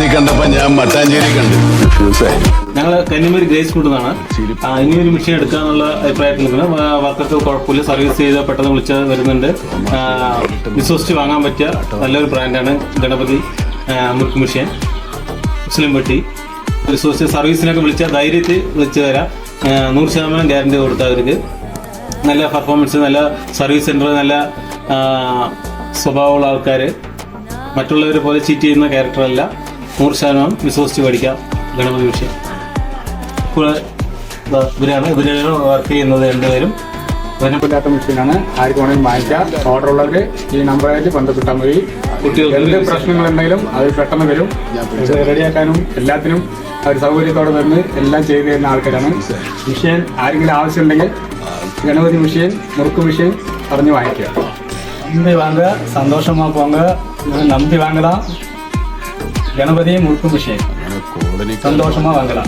പോസ്റ്റിൽ കണ്ടപ്പോ ഞാൻ മട്ടാഞ്ചേരി കണ്ടു. ഞങ്ങൾ കന്നിമൂരി ഗ്രേസ് ഫുഡ് എന്നാണ്. ഇനിയൊരു മെഷീൻ എടുക്കാന്നുള്ള അഭിപ്രായത്തിൽ നിൽക്കുന്നത്. വർക്കർക്ക് കുഴപ്പമില്ല, സർവീസ് ചെയ്ത് പെട്ടെന്ന് വിളിച്ച് വരുന്നുണ്ട്. വിശ്വസിച്ച് വാങ്ങാൻ പറ്റിയ നല്ലൊരു ബ്രാൻഡാണ് ഗണപതി മുർക്ക് മെഷീൻ. മുസ്ലിം വെട്ടി വിശ്വസിച്ച് സർവീസിനൊക്കെ വിളിച്ചാൽ ധൈര്യത്തിൽ വിളിച്ച് തരാം. 100% ഗ്യാരണ്ടി കൊടുത്ത അവർക്ക്. നല്ല പെർഫോമൻസ്, നല്ല സർവീസ് സെൻറ്റർ, നല്ല സ്വഭാവമുള്ള ആൾക്കാർ, മറ്റുള്ളവരെ പോലെ ചീറ്റ് ചെയ്യുന്ന ക്യാരക്ടറല്ല. 100% വിശ്വസിച്ച് പഠിക്കാം ഗണപതി വിഷയം. ഇവരാണ് വർക്ക് ചെയ്യുന്നത് രണ്ടുപേരും. ഇല്ലാത്ത മെഷീനാണ്. ആർക്ക് വേണമെങ്കിലും വാങ്ങിക്കാം. ഓർഡർ ഉള്ളവർ ഈ നമ്പറായിട്ട് ബന്ധപ്പെട്ടാൽ മതി. എന്ത് പ്രശ്നങ്ങളുണ്ടെങ്കിലും അത് പെട്ടെന്ന് വരും. ഇത് റെഡിയാക്കാനും എല്ലാത്തിനും അവർ സൗകര്യത്തോടെ വന്ന് എല്ലാം ചെയ്തു തരുന്ന ആൾക്കാരാണ്. മെഷീൻ ആരെങ്കിലും ആവശ്യമുണ്ടെങ്കിൽ ഗണപതി മെഷീൻ, മുറുക്ക് മെഷീൻ പറഞ്ഞ് വാങ്ങിക്കുക. நம்பி வாங்க, சந்தோஷமா போங்க. நம்பி வாங்கலாம். கணபதி முறுக்கு மிஷின் சந்தோஷமா வாங்கலாம்.